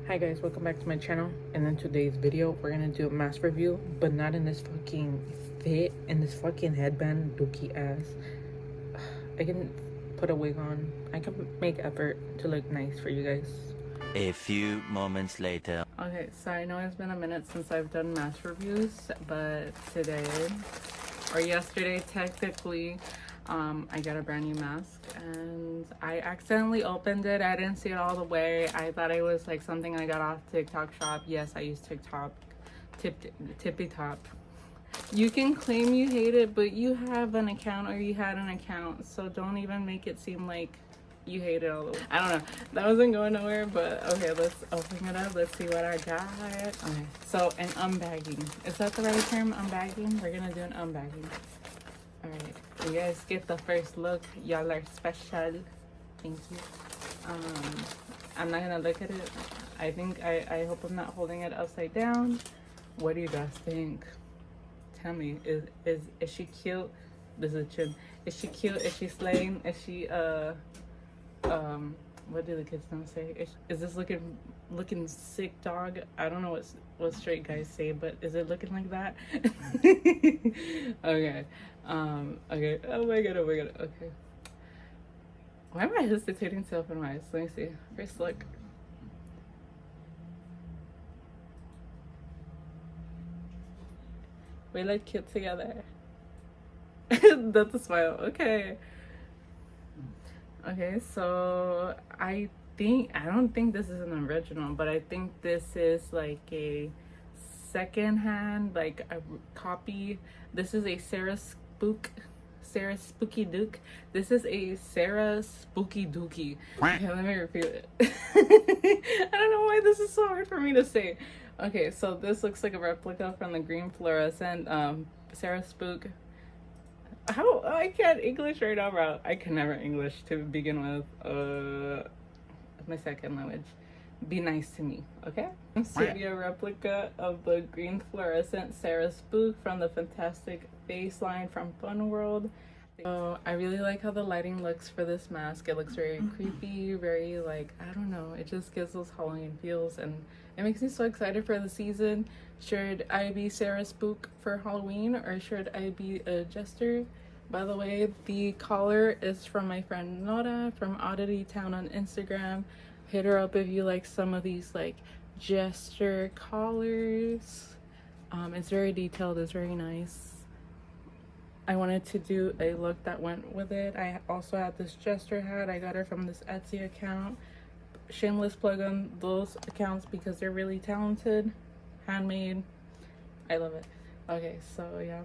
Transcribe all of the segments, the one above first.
Hi guys, welcome back to my channel. And in today's video we're gonna do a mask review, but not in this fucking fit, in this fucking headband dookie ass. I can put a wig on, I can make effort to look nice for you guys. A few moments later. Okay, so I know it's been a minute since I've done mask reviews, but today or yesterday technically I got a brand new mask and I accidentally opened it. I didn't see it all the way. I thought it was like something I got off TikTok shop. Yes, I use TikTok. Tippy top. You can claim you hate it, but you have an account, or you had an account, so don't even make it seem like you hate it all the way. I don't know, that wasn't going nowhere, but okay, let's open it up. Let's see what I got. Okay, so an unbagging, is that the right term? Unbagging? We're gonna do an unbagging. All right, you guys get the first look. Y'all are special. Thank you. I'm not gonna look at it. I hope I'm not holding it upside down. What do you guys think? Tell me, is she cute? This is a chin. Is she cute? Is she slaying? Is she what do the kids don't say? Is this looking sick, dog? I don't know what straight guys say, but is it looking like that? Okay. Okay. Oh my god. Okay. Why am I hesitating to open my eyes? Let me see. First look. We look cute together. That's a smile. Okay. Okay, so I don't think this is an original, but I think this is like a secondhand, like a copy. This is a Sarah Spooky Duke. This is a Sarah Spooky Dookie. Okay, let me repeat it. I don't know why this is so hard for me to say. Okay, so this looks like a replica from the green fluorescent Sarah Spook. How I can't English right now, bro. I can never English to begin with. My second language. Be nice to me, okay? This to be a replica of the green fluorescent Sarah Spook from the Fantastic Face line from Fun World. So I really like how the lighting looks for this mask. It looks very creepy, very like, I don't know, it just gives those Halloween feels, and it makes me so excited for the season. Should I be Sarah Spook for Halloween, or should I be a Jester? By the way, the collar is from my friend Nora from OddityTown on Instagram. Hit her up if you like some of these like Jester collars. It's very detailed, it's very nice. I wanted to do a look that went with it. I also had this Jester hat. I got her from this Etsy account. Shameless plug on those accounts because they're really talented. Handmade. I love it. Okay, so yeah.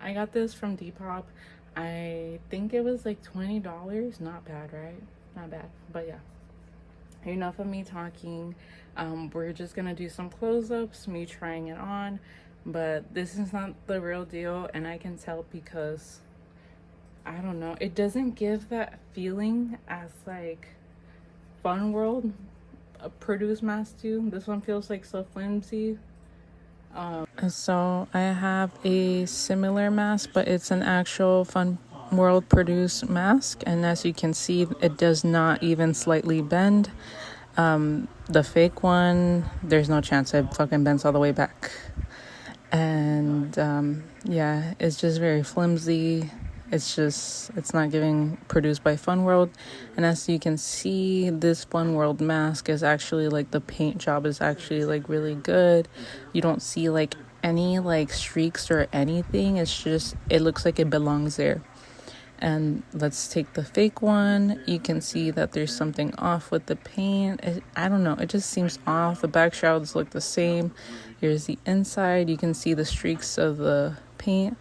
I got this from Depop. I think it was like $20. Not bad, right? Not bad. But yeah. Enough of me talking. We're just gonna do some close-ups, me trying it on. But this is not the real deal, and I can tell because I don't know, it doesn't give that feeling as like Fun World produced masks do. This one feels like so flimsy. So I have a similar mask, but it's an actual Fun World produced mask, and as you can see, it does not even slightly bend. The fake one, there's no chance it fucking bends all the way back. And yeah, it's just very flimsy. It's not giving produced by Fun World. And as you can see, this Fun World mask is actually like, the paint job is actually like really good. You don't see like any like streaks or anything. It's just, it looks like it belongs there. And let's take the fake one. You can see that there's something off with the paint. I don't know, it just seems off. The back shrouds look the same. Here's the inside. You can see the streaks of the paint.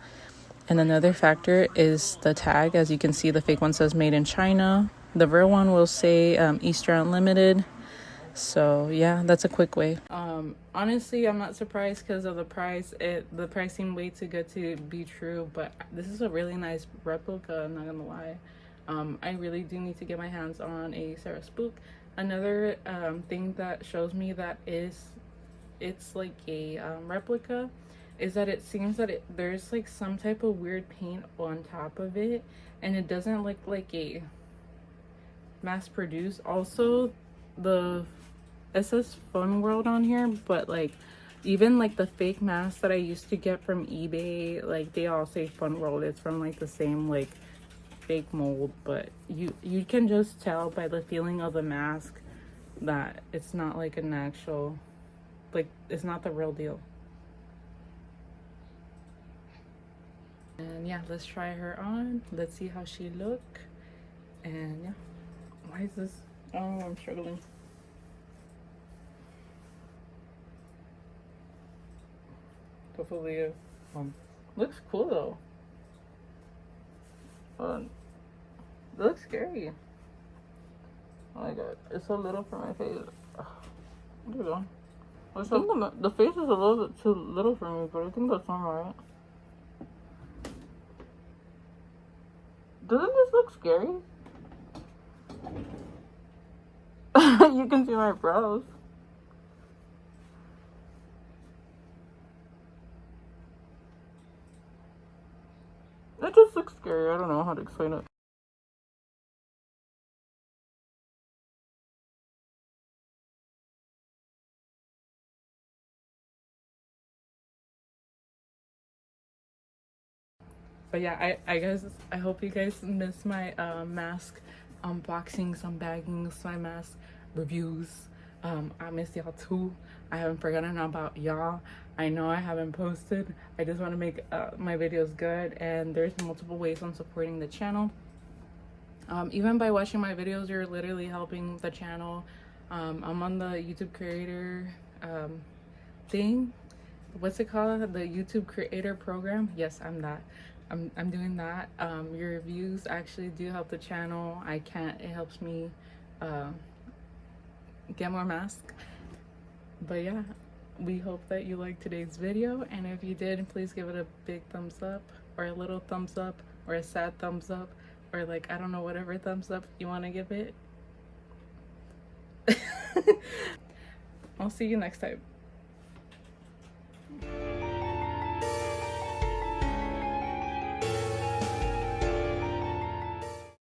And another factor is the tag. As you can see, the fake one says made in China. The real one will say Easter Unlimited. So yeah, that's a quick way. Honestly, I'm not surprised because of the price. The price seemed way too good to be true, but this is a really nice replica, I'm not gonna lie. I really do need to get my hands on a Sarah Spook. Another thing that shows me that it's like a replica is that it seems that there's like some type of weird paint on top of it, and it doesn't look like a mass produced. Also, the it says Fun World on here, but like even like the fake masks that I used to get from eBay, like they all say Fun World. It's from like the same like fake mold, but you can just tell by the feeling of the mask that it's not like an actual, like it's not the real deal. And yeah, let's try her on. Let's see how she look. And yeah, why is this? Oh, I'm struggling. Hopefully, looks cool though. It looks scary. Oh my god, it's so little for my face. Ugh. There you go. I think the face is a little bit too little for me, but I think that's alright. Doesn't this look scary? You can see my brows. It just looks scary. I don't know how to explain it. But yeah, I guess I hope you guys miss my mask unboxings, unbaggings, my mask reviews. I miss y'all too. I haven't forgotten about y'all. I know I haven't posted. I just want to make my videos good, and there's multiple ways on supporting the channel. Even by watching my videos, you're literally helping the channel. I'm on the YouTube creator thing. What's it called? The YouTube creator program. Yes, I'm that. I'm doing that. Your reviews actually do help the channel. It helps me get more masks. But yeah, we hope that you liked today's video, and if you did, please give it a big thumbs up, or a little thumbs up, or a sad thumbs up, or like I don't know, whatever thumbs up you want to give it. I'll see you next time.